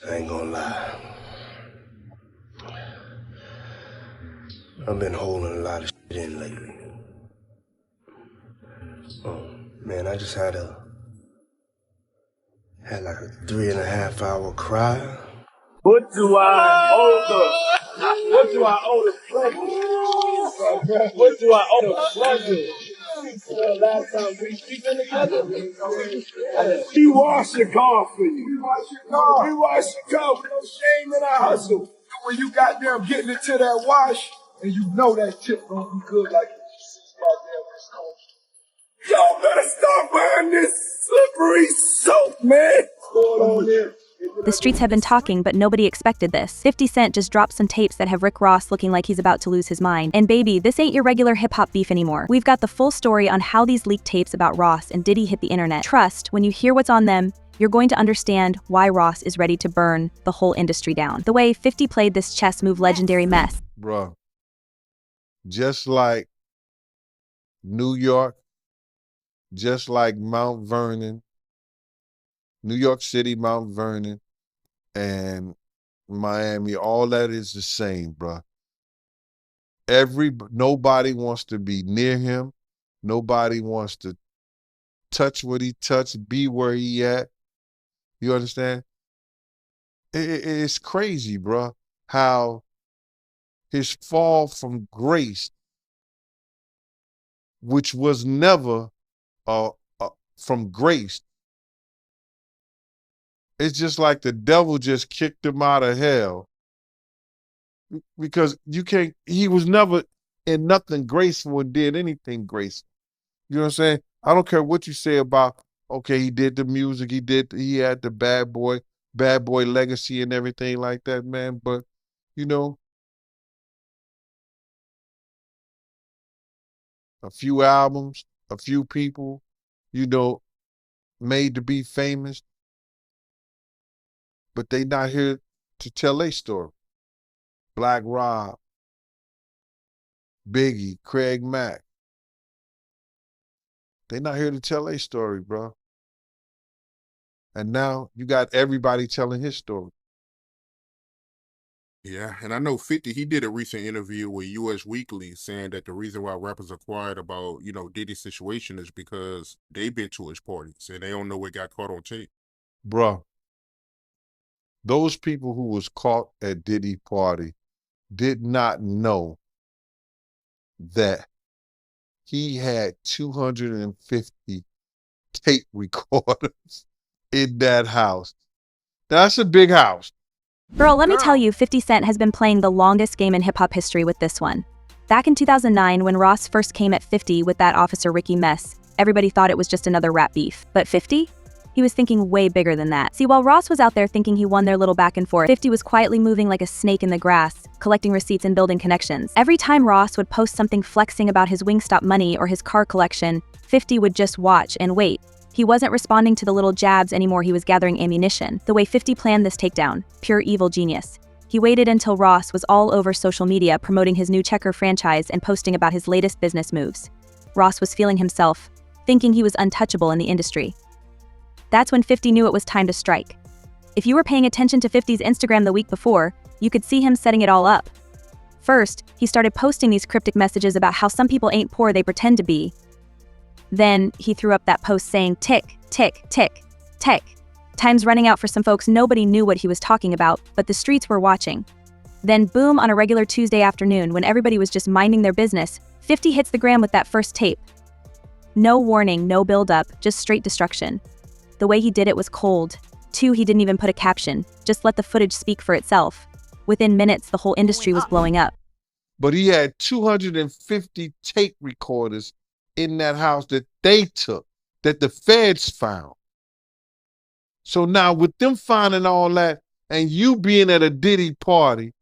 I ain't gonna lie. I've been holding a lot of shit in lately. Man, I just had like a 3.5 hour cry. What do I owe the pleasure? What do I owe the pleasure? Last time we been together, we wash your car for you. We wash your car with no shame in our hustle. When you got them getting into that wash, and you know that tip gonna be good like y'all better stop buying this slippery soap, man. What's going on there? The streets have been talking, but nobody expected this. 50 Cent just dropped some tapes that have Rick Ross looking like he's about to lose his mind. And baby, this ain't your regular hip-hop beef anymore. We've got the full story on how these leaked tapes about Ross and Diddy hit the internet. Trust, when you hear what's on them, you're going to understand why Ross is ready to burn the whole industry down. The way 50 played this chess move legendary mess. Bruh, just like New York, just like Mount Vernon, New York City, Mount Vernon, and Miami, all that is the same, bruh. Nobody wants to be near him. Nobody wants to touch what he touched, be where he at. You understand? It's crazy, bruh, how his fall from grace, which was never from grace. It's just like the devil just kicked him out of hell, because he was never in nothing graceful and did anything graceful. You know what I'm saying? I don't care what you say about, okay, he did the music, he had the bad boy legacy and everything like that, man. But, you know, a few albums, a few people, you know, made to be famous, but they not here to tell their story. Black Rob, Biggie, Craig Mack. They not here to tell their story, bro. And now you got everybody telling his story. Yeah, and I know 50, he did a recent interview with US Weekly saying that the reason why rappers are quiet about, Diddy's situation is because they've been to his parties and they don't know what got caught on tape. Bro, those people who was caught at Diddy party did not know that he had 250 tape recorders in that house. That's a big house. Girl, let me tell you, 50 Cent has been playing the longest game in hip-hop history with this one. Back in 2009, when Ross first came at 50 with that Officer Ricky mess, everybody thought it was just another rap beef. But 50? He was thinking way bigger than that. See, while Ross was out there thinking he won their little back and forth, 50 was quietly moving like a snake in the grass, collecting receipts and building connections. Every time Ross would post something flexing about his Wingstop money or his car collection, 50 would just watch and wait. He wasn't responding to the little jabs anymore, he was gathering ammunition. The way 50 planned this takedown, pure evil genius. He waited until Ross was all over social media promoting his new Checker franchise and posting about his latest business moves. Ross was feeling himself, thinking he was untouchable in the industry. That's when 50 knew it was time to strike. If you were paying attention to 50's Instagram the week before, you could see him setting it all up. First, he started posting these cryptic messages about how some people ain't poor, they pretend to be. Then, he threw up that post saying, tick, tick, tick, tick. Time's running out for some folks. Nobody knew what he was talking about, but the streets were watching. Then boom, on a regular Tuesday afternoon when everybody was just minding their business, 50 hits the gram with that first tape. No warning, no build-up, just straight destruction. The way he did it was cold. 2, he didn't even put a caption, just let the footage speak for itself. Within minutes, the whole industry was blowing up. But he had 250 tape recorders in that house that they took, that the feds found. So now with them finding all that and you being at a Diddy party,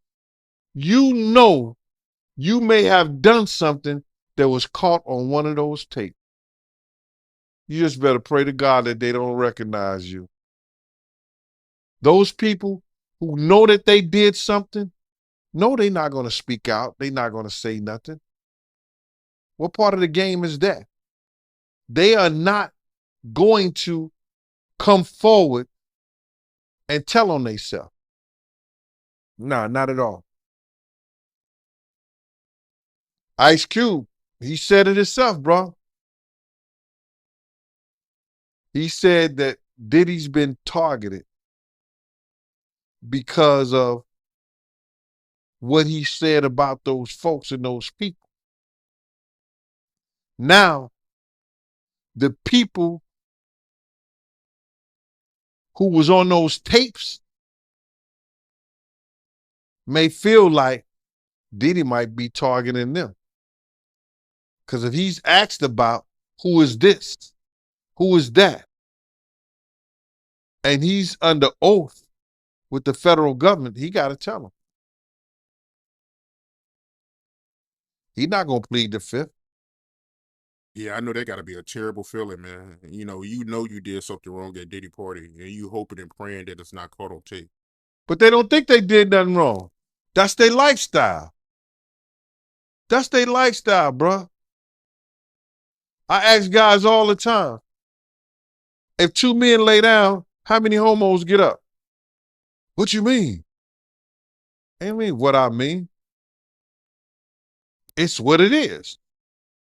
you know you may have done something that was caught on one of those tapes. You just better pray to God that they don't recognize you. Those people who know that they did something, no, they're not going to speak out. They're not going to say nothing. What part of the game is that? They are not going to come forward and tell on themselves. Nah, not at all. Ice Cube, he said it himself, bro. He said that Diddy's been targeted because of what he said about those folks and those people. Now, the people who was on those tapes may feel like Diddy might be targeting them. Because if he's asked about who is this, who is that, and he's under oath with the federal government, he got to tell them. He's not going to plead the fifth. Yeah, I know that got to be a terrible feeling, man. You know you did something wrong at Diddy party, and you hoping and praying that it's not caught on tape. But they don't think they did nothing wrong. That's their lifestyle. That's their lifestyle, bro. I ask guys all the time, if two men lay down, how many homos get up? What you mean? I mean what I mean. It's what it is.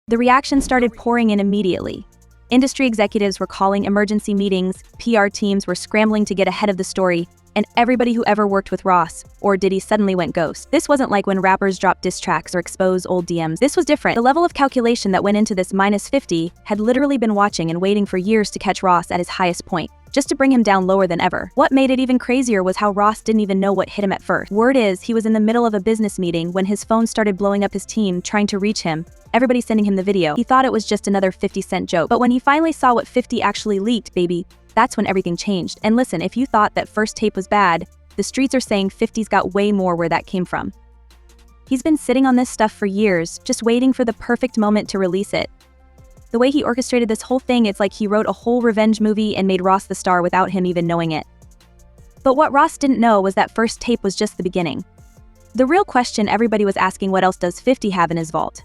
The reaction started pouring in immediately. Industry executives were calling emergency meetings, PR teams were scrambling to get ahead of the story, and everybody who ever worked with Ross or Diddy suddenly went ghost. This wasn't like when rappers dropped diss tracks or expose old DMs. This was different. The level of calculation that went into this -50 had literally been watching and waiting for years to catch Ross at his highest point, just to bring him down lower than ever. What made it even crazier was how Ross didn't even know what hit him at first. Word is, he was in the middle of a business meeting when his phone started blowing up, his team trying to reach him, everybody sending him the video. He thought it was just another 50-cent joke. But when he finally saw what 50 actually leaked, baby, that's when everything changed. And listen, if you thought that first tape was bad, the streets are saying 50's got way more where that came from. He's been sitting on this stuff for years, just waiting for the perfect moment to release it. The way he orchestrated this whole thing, it's like he wrote a whole revenge movie and made Ross the star without him even knowing it. But what Ross didn't know was that first tape was just the beginning. The real question everybody was asking, what else does 50 have in his vault?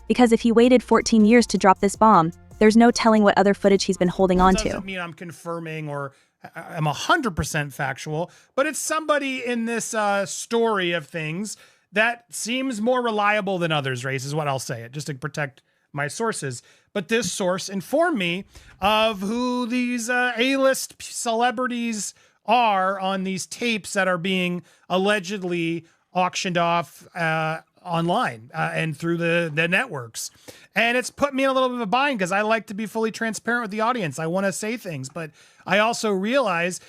Because if he waited 14 years to drop this bomb, there's no telling what other footage he's been holding on to. Doesn't mean I'm confirming or I'm 100% factual, but it's somebody in this story of things that seems more reliable than others, Race, is what I'll say it, just to protect my sources. But this source informed me of who these A-list celebrities are on these tapes that are being allegedly auctioned off online and through the networks. And it's put me in a little bit of a bind because I like to be fully transparent with the audience. I want to say things, but I also realize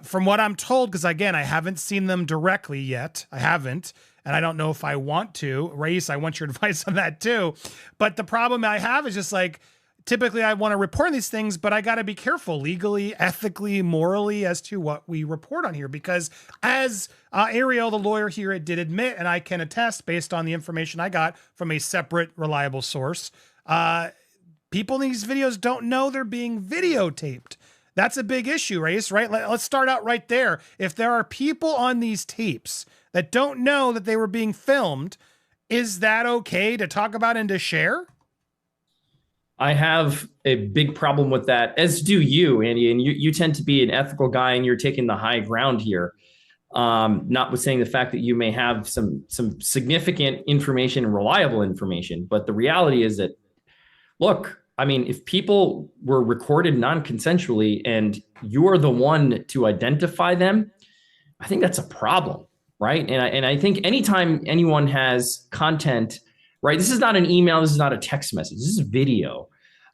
from what I'm told, because again, I haven't seen them directly yet. I haven't. And I don't know if I want to. Race, I want your advice on that too. But the problem I have is just like, typically I want to report these things, but I got to be careful legally, ethically, morally as to what we report on here. Because as Ariel, the lawyer here, did admit, and I can attest based on the information I got from a separate, reliable source, people in these videos don't know they're being videotaped. That's a big issue, Race, right? Let's start out right there. If there are people on these tapes that don't know that they were being filmed, is that okay to talk about and to share? I have a big problem with that, as do you, Andy. And you tend to be an ethical guy, and you're taking the high ground here. Notwithstanding the fact that you may have some significant information and reliable information. But the reality is that, look, I mean, if people were recorded non-consensually and you're the one to identify them, I think that's a problem, right? And I think anytime anyone has content, right, this is not an email, this is not a text message, this is video.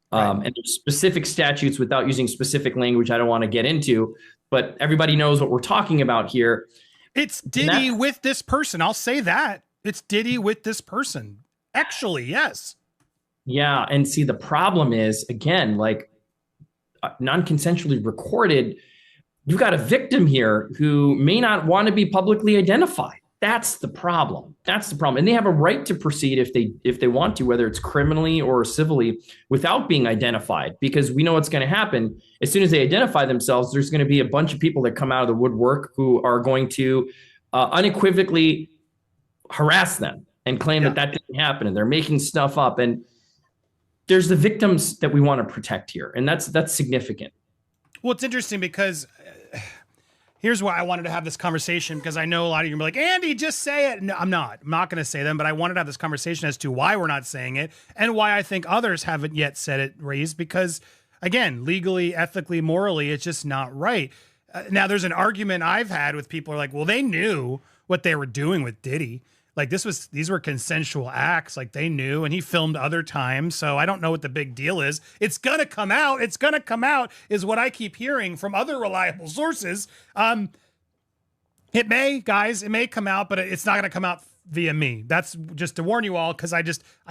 Right. And there's specific statutes, without using specific language I don't want to get into, but everybody knows what we're talking about here. It's Diddy with this person. I'll say that. It's Diddy with this person. Actually, yes. Yeah. And see, the problem is, again, like non-consensually recorded, you've got a victim here who may not want to be publicly identified. That's the problem. That's the problem. And they have a right to proceed if they want to, whether it's criminally or civilly, without being identified, because we know what's going to happen. As soon as they identify themselves, there's going to be a bunch of people that come out of the woodwork who are going to unequivocally harass them and claim that didn't happen, and they're making stuff up. And there's the victims that we want to protect here. And that's significant. Well, it's interesting because here's why I wanted to have this conversation, because I know a lot of you are like, Andy, just say it. No, I'm not going to say them, but I wanted to have this conversation as to why we're not saying it and why I think others haven't yet said it, raised, because again, legally, ethically, morally, it's just not right. Now there's an argument I've had with people who are like, well, they knew what they were doing with Diddy. Like these were consensual acts. Like they knew, and he filmed other times. So I don't know what the big deal is. It's going to come out. It's going to come out is what I keep hearing from other reliable sources. It may come out, but it's not going to come out via me. That's just to warn you all. Cause I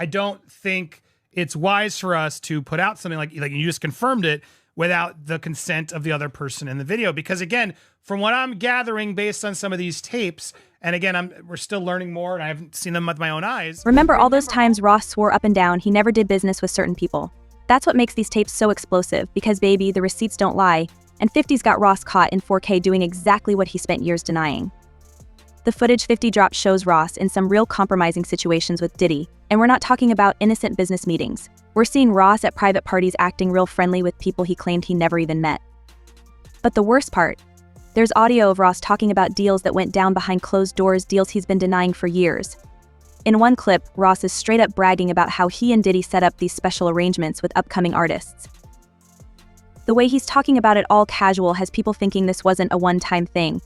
don't think it's wise for us to put out something like you just confirmed it without the consent of the other person in the video. Because again, from what I'm gathering based on some of these tapes, and again, we're still learning more, and I haven't seen them with my own eyes. Remember all those times Ross swore up and down he never did business with certain people? That's what makes these tapes so explosive, because baby, the receipts don't lie, and 50's got Ross caught in 4K doing exactly what he spent years denying. The footage 50 dropped shows Ross in some real compromising situations with Diddy, and we're not talking about innocent business meetings. We're seeing Ross at private parties acting real friendly with people he claimed he never even met. But the worst part, there's audio of Ross talking about deals that went down behind closed doors, deals he's been denying for years. In one clip, Ross is straight up bragging about how he and Diddy set up these special arrangements with upcoming artists. The way he's talking about it all casual has people thinking this wasn't a one-time thing.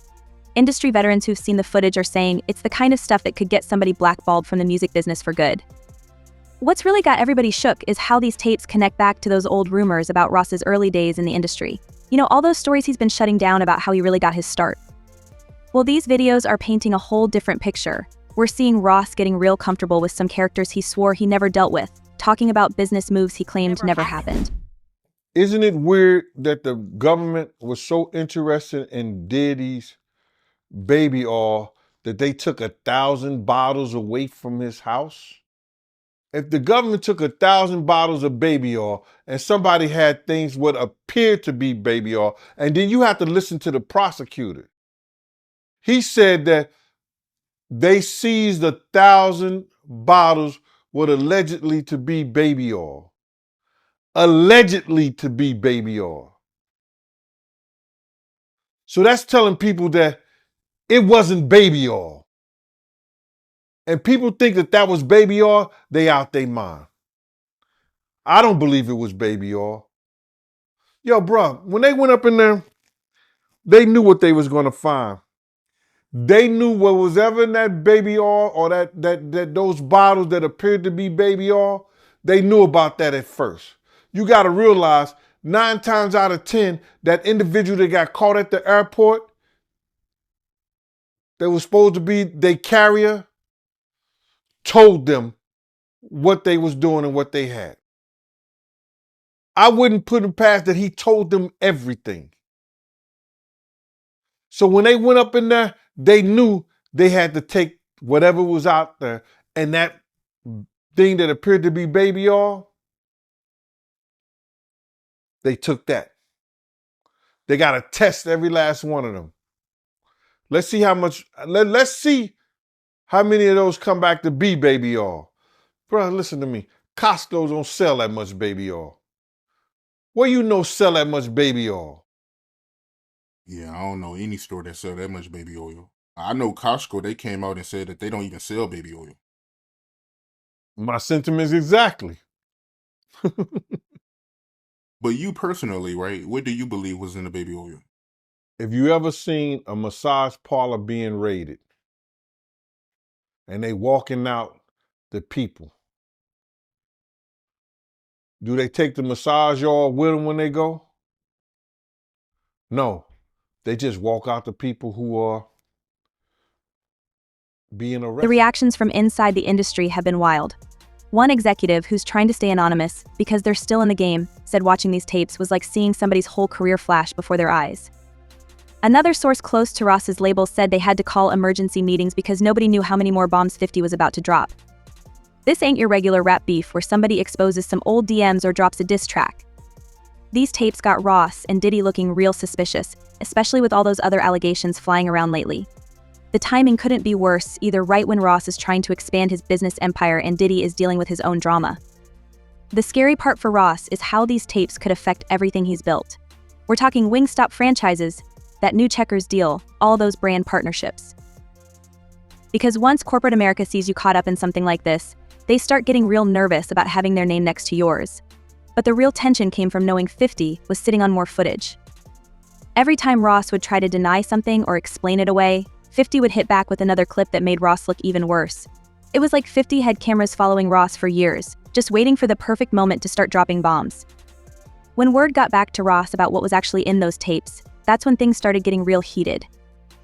Industry veterans who've seen the footage are saying it's the kind of stuff that could get somebody blackballed from the music business for good. What's really got everybody shook is how these tapes connect back to those old rumors about Ross's early days in the industry. You know, all those stories he's been shutting down about how he really got his start. Well, these videos are painting a whole different picture. We're seeing Ross getting real comfortable with some characters he swore he never dealt with, talking about business moves he claimed never happened. Isn't it weird that the government was so interested in Diddy's baby oil that they took 1,000 bottles away from his house? If the government took 1,000 bottles of baby oil and somebody had things what appeared to be baby oil, and then you have to listen to the prosecutor. He said that they seized 1,000 bottles what allegedly to be baby oil. Allegedly to be baby oil. So that's telling people that it wasn't baby oil. And people think that that was baby oil, they out their mind. I don't believe it was baby oil. Yo, bro, when they went up in there, they knew what they was going to find. They knew what was ever in that baby oil or that those bottles that appeared to be baby oil, they knew about that at first. You got to realize 9 times out of 10, that individual that got caught at the airport, that was supposed to be their carrier, told them what they was doing and what they had. I wouldn't put it past that he told them everything. So when they went up in there, they knew they had to take whatever was out there, and that thing that appeared to be baby oil, they took that. They got to test every last one of them. Let's see how much, let's see how many of those come back to be baby oil. Bro, listen to me. Costco don't sell that much baby oil. Where you know sell that much baby oil? Yeah, I don't know any store that sell that much baby oil. I know Costco, they came out and said that they don't even sell baby oil. My sentiments exactly. But you personally, right, what do you believe was in the baby oil? If you ever seen a massage parlor being raided and they walking out the people, do they take the massage oil with them when they go? No, they just walk out the people who are being arrested. The reactions from inside the industry have been wild. One executive who's trying to stay anonymous because they're still in the game said watching these tapes was like seeing somebody's whole career flash before their eyes. Another source close to Ross's label said they had to call emergency meetings because nobody knew how many more bombs 50 was about to drop. This ain't your regular rap beef where somebody exposes some old DMs or drops a diss track. These tapes got Ross and Diddy looking real suspicious, especially with all those other allegations flying around lately. The timing couldn't be worse, either right when Ross is trying to expand his business empire and Diddy is dealing with his own drama. The scary part for Ross is how these tapes could affect everything he's built. We're talking Wingstop franchises, that new checkers deal, all those brand partnerships. Because once corporate America sees you caught up in something like this, they start getting real nervous about having their name next to yours. But the real tension came from knowing 50 was sitting on more footage. Every time Ross would try to deny something or explain it away, 50 would hit back with another clip that made Ross look even worse. It was like 50 had cameras following Ross for years, just waiting for the perfect moment to start dropping bombs. When word got back to Ross about what was actually in those tapes, that's when things started getting real heated.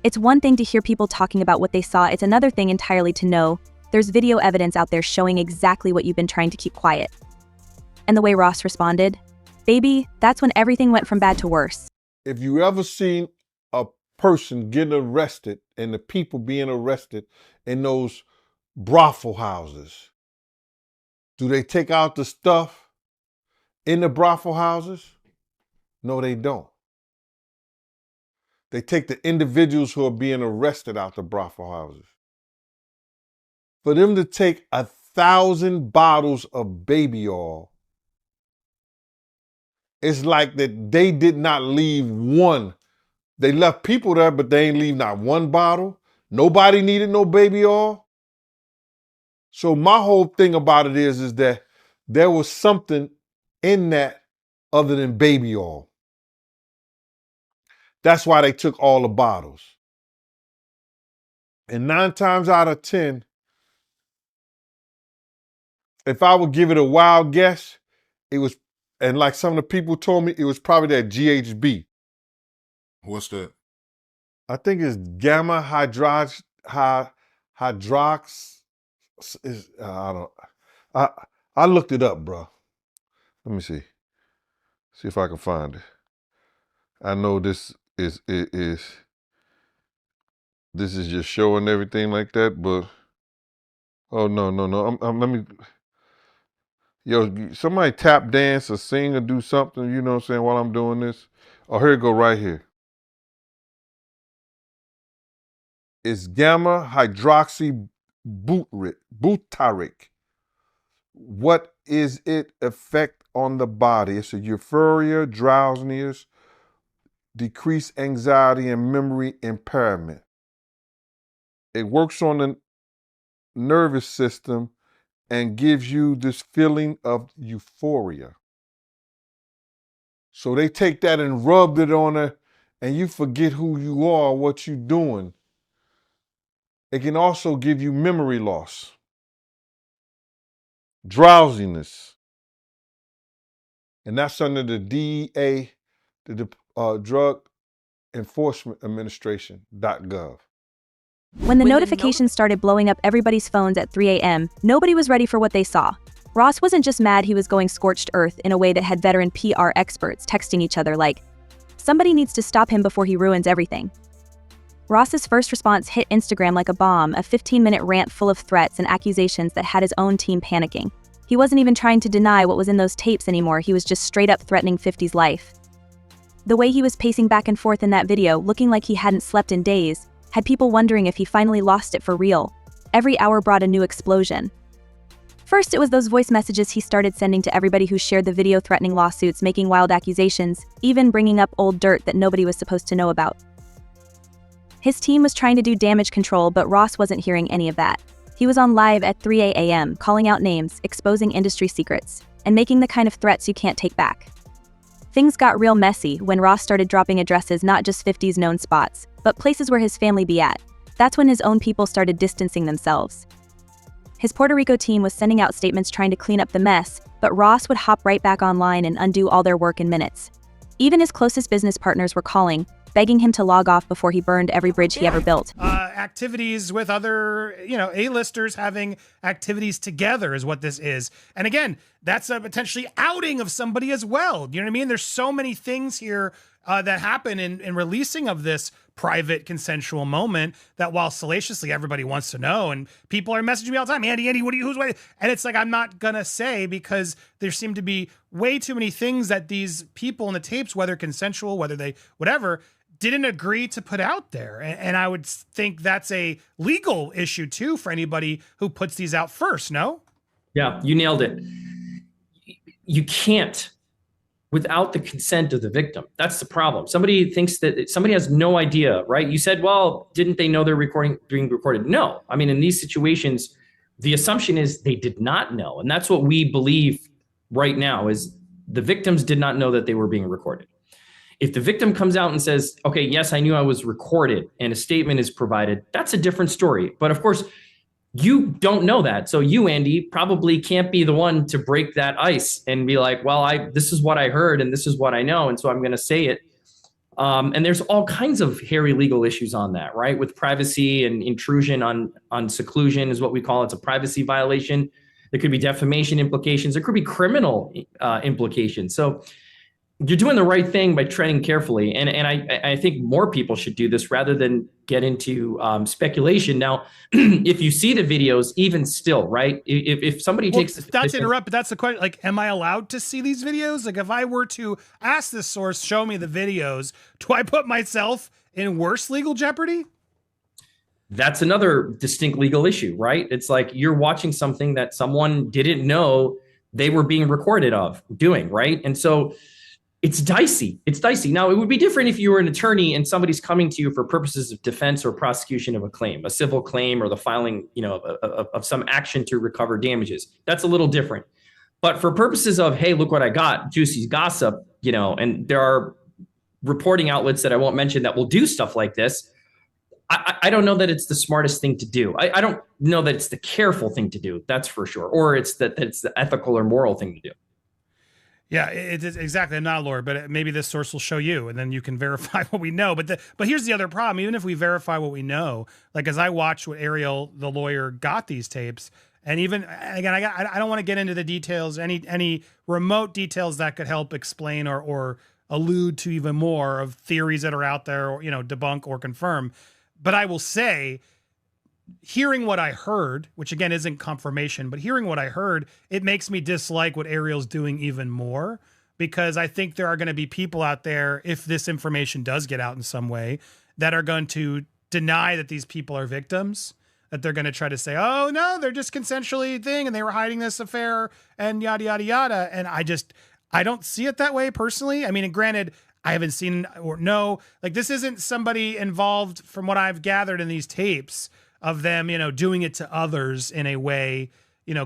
It's one thing to hear people talking about what they saw, it's another thing entirely to know there's video evidence out there showing exactly what you've been trying to keep quiet. And the way Ross responded, baby, that's when everything went from bad to worse. If you ever seen a person getting arrested and the people being arrested in those brothel houses, do they take out the stuff in the brothel houses? No, they don't. They take the individuals who are being arrested out the brothel houses. For them to take 1,000 bottles of baby oil, it's like that they did not leave one. They left people there, but they ain't leave not one bottle. Nobody needed no baby oil. So my whole thing about it is that there was something in that other than baby oil. That's why they took all the bottles. And 9 times out of 10, if I would give it a wild guess, it was, and like some of the people told me, it was probably that GHB. What's that? I think it's gamma hydrox. I looked it up, bro. Let me see. See if I can find it. I know this is just showing everything like that, but oh no. Let me. Yo, somebody tap dance or sing or do something, you know what I'm saying, while I'm doing this. Oh, here it go right here. It's gamma hydroxy butyric. What is it effect on the body? It's a euphoria, drowsiness, decreased anxiety, and memory impairment. It works on the nervous system and gives you this feeling of euphoria. So they take that and rubbed it on her, and you forget who you are, what you're doing. It can also give you memory loss, drowsiness, and that's under the DEA, the Drug Enforcement Administration.gov. When the notifications started blowing up everybody's phones at 3 a.m., nobody was ready for what they saw. Ross wasn't just mad he was going scorched earth in a way that had veteran PR experts texting each other like, somebody needs to stop him before he ruins everything. Ross's first response hit Instagram like a bomb, a 15-minute rant full of threats and accusations that had his own team panicking. He wasn't even trying to deny what was in those tapes anymore, he was just straight up threatening 50's life. The way he was pacing back and forth in that video, looking like he hadn't slept in days, had people wondering if he finally lost it for real. Every hour brought a new explosion. First, it was those voice messages he started sending to everybody who shared the video, threatening lawsuits, making wild accusations, even bringing up old dirt that nobody was supposed to know about. His team was trying to do damage control, but Ross wasn't hearing any of that. He was on live at 3 a.m., calling out names, exposing industry secrets, and making the kind of threats you can't take back. Things got real messy when Ross started dropping addresses, not just 50's known spots, but places where his family be at. That's when his own people started distancing themselves. His Puerto Rico team was sending out statements trying to clean up the mess, but Ross would hop right back online and undo all their work in minutes. Even his closest business partners were calling, begging him to log off before he burned every bridge he ever built. Activities with other, A-listers having activities together is what this is. And again, that's a potentially outing of somebody as well. You know what I mean? There's so many things here that happen in releasing of this private consensual moment that while salaciously everybody wants to know, and people are messaging me all the time, Andy, who's waiting? And it's like, I'm not gonna say, because there seem to be way too many things that these people in the tapes, whether consensual, whether they, whatever, didn't agree to put out there. And I would think that's a legal issue too for anybody who puts these out first, no? Yeah, you nailed it. You can't without the consent of the victim. That's the problem. Somebody thinks that somebody has no idea, right? You said, well, didn't they know they're being recorded? No. I mean, in these situations, the assumption is they did not know. And that's what we believe right now is the victims did not know that they were being recorded. If the victim comes out and says, okay, yes, I knew I was recorded, and a statement is provided, that's a different story. But of course, you don't know that. So you, Andy, probably can't be the one to break that ice and be like, well, this is what I heard and this is what I know, and so I'm going to say it. And there's all kinds of hairy legal issues on that, right? With privacy and intrusion on seclusion is what we call it. It's a privacy violation. There could be defamation implications. There could be criminal implications. So you're doing the right thing by treading carefully. And I think more people should do this rather than get into speculation. Now, if you see the videos, even still, right? If somebody takes... Not to interrupt, but that's the question. Like, am I allowed to see these videos? Like, if I were to ask this source, show me the videos, do I put myself in worse legal jeopardy? That's another distinct legal issue, right? It's like you're watching something that someone didn't know they were being recorded of doing, right? And so it's dicey. It's dicey. Now, it would be different if you were an attorney and somebody's coming to you for purposes of defense or prosecution of a claim, a civil claim, or the filing, of some action to recover damages. That's a little different. But for purposes of, hey, look what I got, juicy gossip, and there are reporting outlets that I won't mention that will do stuff like this. I don't know that it's the smartest thing to do. I don't know that it's the careful thing to do. That's for sure. Or it's the ethical or moral thing to do. Yeah, it's exactly. I'm not a lawyer, but maybe this source will show you, and then you can verify what we know. But here's the other problem. Even if we verify what we know, like as I watched what Ariel, the lawyer, got these tapes, and even again, I don't want to get into the details, any remote details that could help explain or allude to even more of theories that are out there, or debunk or confirm. But I will say, hearing what I heard, which again isn't confirmation, but hearing what I heard, it makes me dislike what Ariel's doing even more, because I think there are going to be people out there, if this information does get out in some way, that are going to deny that these people are victims, that they're going to try to say, oh no, they're just consensually and they were hiding this affair and yada, yada, yada. And I don't see it that way personally. I mean, and granted, I haven't seen or know, like this isn't somebody involved from what I've gathered in these tapes of them, doing it to others in a way,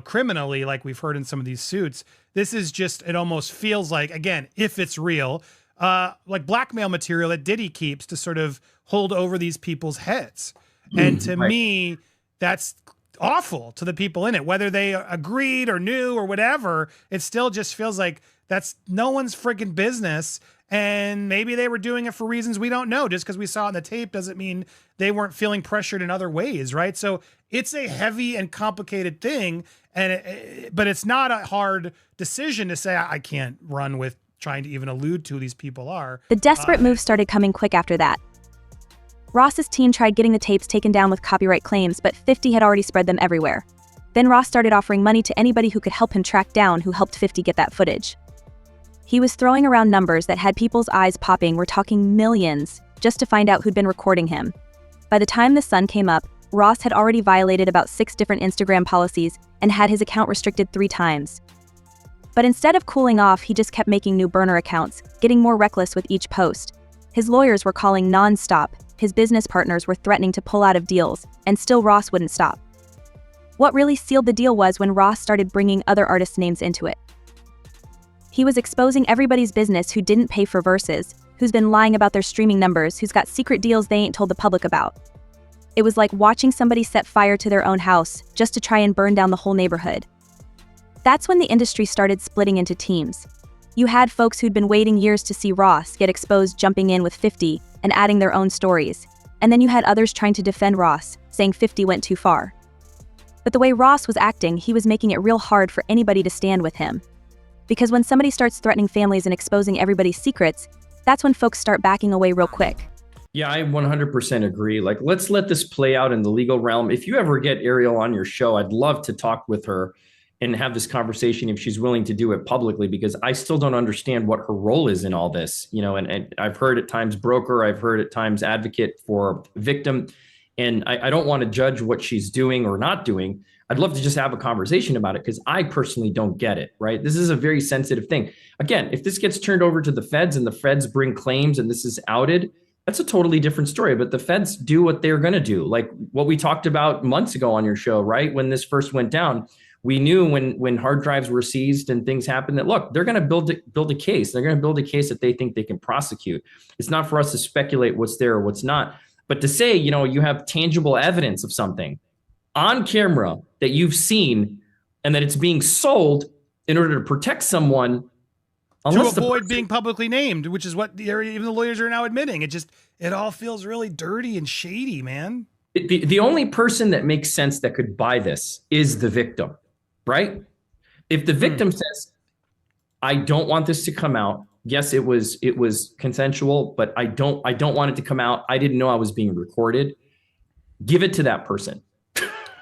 criminally, like we've heard in some of these suits. This is just, it almost feels like, again, if it's real, like blackmail material that Diddy keeps to sort of hold over these people's heads. And to me, that's awful to the people in it, whether they agreed or knew or whatever. It still just feels like that's no one's freaking business. And maybe they were doing it for reasons we don't know. Just because we saw it in the tape doesn't mean they weren't feeling pressured in other ways, right? So it's a heavy and complicated thing, but it's not a hard decision to say, I can't run with trying to even allude to who these people are. The desperate move started coming quick after that. Ross's team tried getting the tapes taken down with copyright claims, but 50 had already spread them everywhere. Then Ross started offering money to anybody who could help him track down who helped 50 get that footage. He was throwing around numbers that had people's eyes popping. We're talking millions, just to find out who'd been recording him. By the time the sun came up, Ross had already violated about 6 different Instagram policies and had his account restricted 3 times. But instead of cooling off, he just kept making new burner accounts, getting more reckless with each post. His lawyers were calling non-stop, his business partners were threatening to pull out of deals, and still Ross wouldn't stop. What really sealed the deal was when Ross started bringing other artists' names into it. He was exposing everybody's business who didn't pay for verses, who's been lying about their streaming numbers, who's got secret deals they ain't told the public about. It was like watching somebody set fire to their own house just to try and burn down the whole neighborhood. That's when the industry started splitting into teams. You had folks who'd been waiting years to see Ross get exposed jumping in with 50 and adding their own stories. And then you had others trying to defend Ross, saying 50 went too far. But the way Ross was acting, he was making it real hard for anybody to stand with him. Because when somebody starts threatening families and exposing everybody's secrets, that's when folks start backing away real quick. Yeah, I 100% agree. Like, let's let this play out in the legal realm. If you ever get Ariel on your show, I'd love to talk with her and have this conversation if she's willing to do it publicly, because I still don't understand what her role is in all this. And I've heard at times broker, I've heard at times advocate for victim, and I don't want to judge what she's doing or not doing. I'd love to just have a conversation about it because I personally don't get it, right? This is a very sensitive thing. Again, if this gets turned over to the feds and the feds bring claims and this is outed, that's a totally different story. But the feds do what they're going to do, like what we talked about months ago on your show, right? When this first went down, we knew when hard drives were seized and things happened that, look, they're going to build a case. They're going to build a case that they think they can prosecute. It's not for us to speculate what's there or what's not. But to say, you have tangible evidence of something on camera that you've seen and that it's being sold in order to protect someone, to avoid being publicly named, which is what even the lawyers are now admitting. It all feels really dirty and shady, man. The only person that makes sense that could buy this is the victim, right? If the victim says, I don't want this to come out. Yes, it was consensual, but I don't want it to come out. I didn't know I was being recorded. Give it to that person.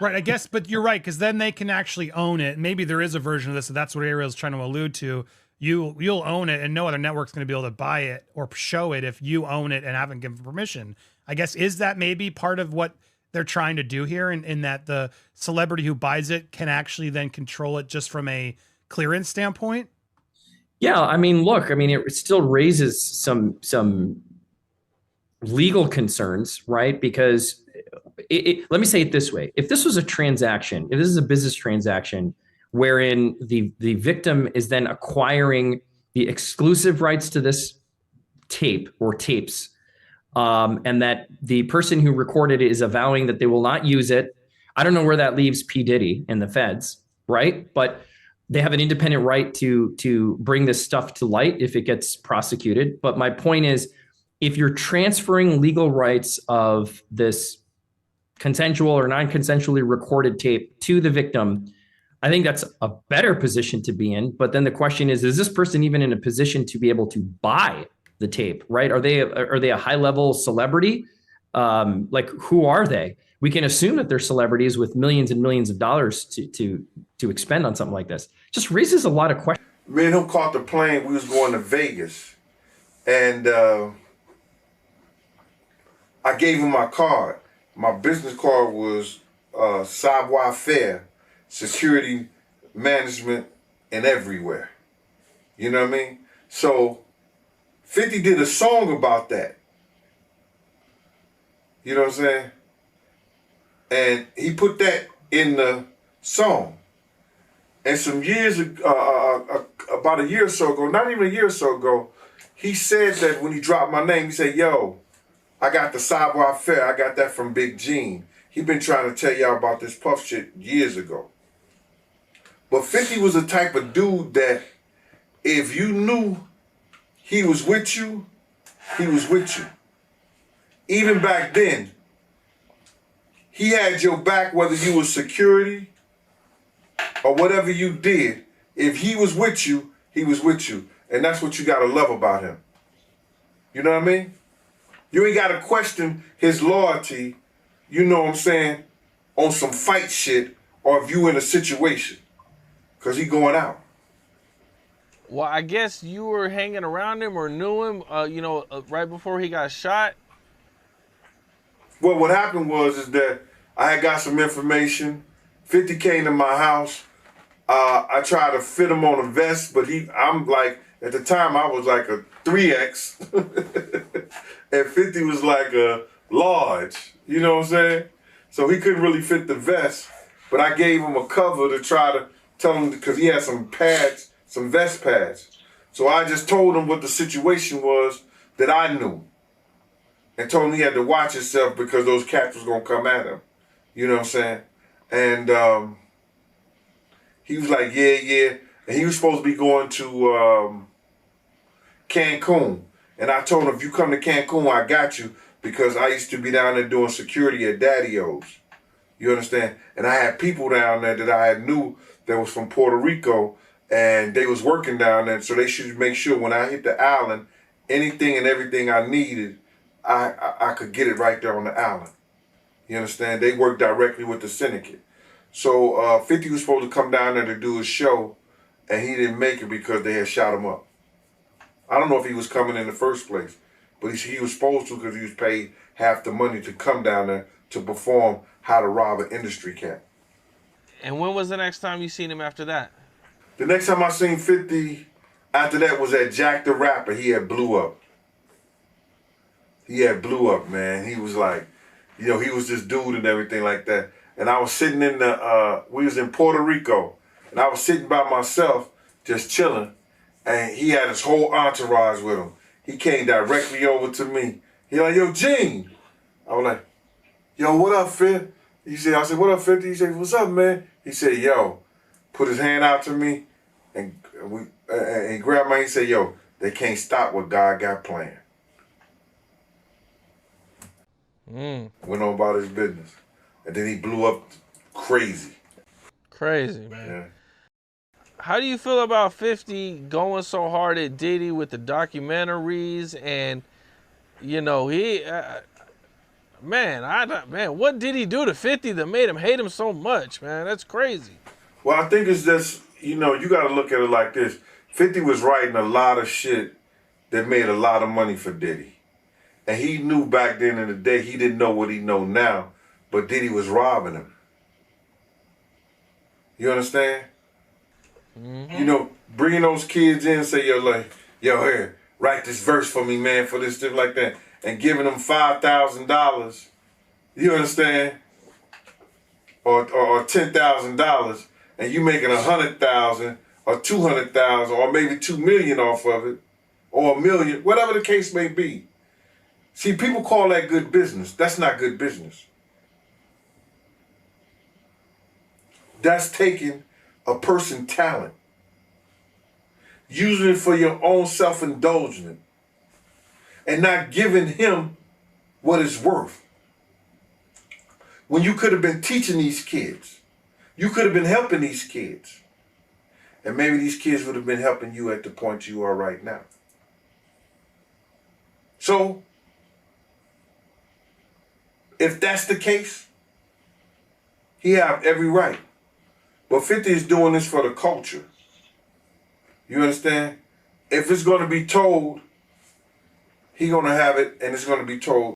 Right, I guess, but you're right, because then they can actually own it. Maybe there is a version of this, so that's what Ariel's trying to allude to. You'll own it, and no other network's going to be able to buy it or show it if you own it and haven't given permission. I guess, is that maybe part of what they're trying to do here, in that the celebrity who buys it can actually then control it just from a clearance standpoint? Yeah, I mean, look, it still raises some legal concerns, right? Because let me say it this way. If this was a transaction, if this is a business transaction wherein the victim is then acquiring the exclusive rights to this tape or tapes, and that the person who recorded it is avowing that they will not use it, I don't know where that leaves P. Diddy and the feds, right? But they have an independent right to bring this stuff to light if it gets prosecuted. But my point is, if you're transferring legal rights of this consensual or non-consensually recorded tape to the victim, I think that's a better position to be in. But then the question is this person even in a position to be able to buy the tape, right? Are they a high-level celebrity? Like, who are they? We can assume that they're celebrities with millions and millions of dollars to expend on something like this. Just raises a lot of questions. Me and him caught the plane. We was going to Vegas, and I gave him my card. My business card was savoir faire, security management, and everywhere. You know what I mean? So 50 did a song about that. You know what I'm saying? And he put that in the song. And some years ago, about a year or so ago, not even a year or so ago, he said that when he dropped my name, he said, yo, I got the savoir faire. I got that from Big Gene. He been trying to tell y'all about this Puff shit years ago. But 50 was the type of dude that if you knew he was with you, he was with you. Even back then, he had your back whether you was security or whatever you did. If he was with you, he was with you. And that's what you got to love about him. You know what I mean? You ain't got to question his loyalty, you know what I'm saying, on some fight shit or if you in a situation. Because he going out. Well, I guess you were hanging around him or knew him, right before he got shot. Well, what happened was that I had got some information. 50 came to my house. I tried to fit him on a vest, but I'm like, at the time I was like a 3X. And 50 was like a large, you know what I'm saying? So he couldn't really fit the vest, but I gave him a cover to try to tell him, because he had some pads, some vest pads. So I just told him what the situation was that I knew. And told him he had to watch himself because those cats was going to come at him. You know what I'm saying? And he was like, yeah. And he was supposed to be going to Cancun. And I told him, if you come to Cancun, I got you, because I used to be down there doing security at Daddy-O's. You understand? And I had people down there that I had knew that was from Puerto Rico, and they was working down there, so they should make sure when I hit the island, anything and everything I needed, I could get it right there on the island. You understand? They work directly with the syndicate. So 50 was supposed to come down there to do a show, and he didn't make it because they had shot him up. I don't know if he was coming in the first place, but he was supposed to, because he was paid half the money to come down there to perform How to Rob an Industry Cat. And when was the next time you seen him after that? The next time I seen 50 after that was at Jack the Rapper. He had blew up. He had blew up, man. He was like, you know, he was this dude and everything like that. And I was sitting in the, we was in Puerto Rico, and I was sitting by myself, just chilling, and he had his whole entourage with him. He came directly over to me. He like, yo, Gene. I was like, yo, what up, Fit? I said, what up, 50? He said, what's up, man? He said, yo, put his hand out to me, and he grabbed my, he said, yo, they can't stop what God got planned. Went on about his business. And then he blew up crazy. Crazy, man. Yeah. How do you feel about 50 going so hard at Diddy with the documentaries and, you know, he, man, what did he do to 50 that made him hate him so much, man? That's crazy. Well, I think it's just, you know, you got to look at it like this. 50 was writing a lot of shit that made a lot of money for Diddy. And he knew back then in the day, he didn't know what he know now, but Diddy was robbing him. You understand? You know, bringing those kids in and say, yo, like, yo, here, write this verse for me, man, for this, stuff like that, and giving them $5,000, you understand? Or $10,000, and you making $100,000 or $200,000 or maybe $2 million off of it, or $1 million, whatever the case may be. See, people call that good business. That's not good business. That's taking a person's talent, using it for your own self-indulgence, and not giving him what it's worth. When you could have been teaching these kids, you could have been helping these kids, and maybe these kids would have been helping you at the point you are right now. So, if that's the case, he have every right. But 50 is doing this for the culture. You understand? If it's going to be told, he going to have it, and it's going to be told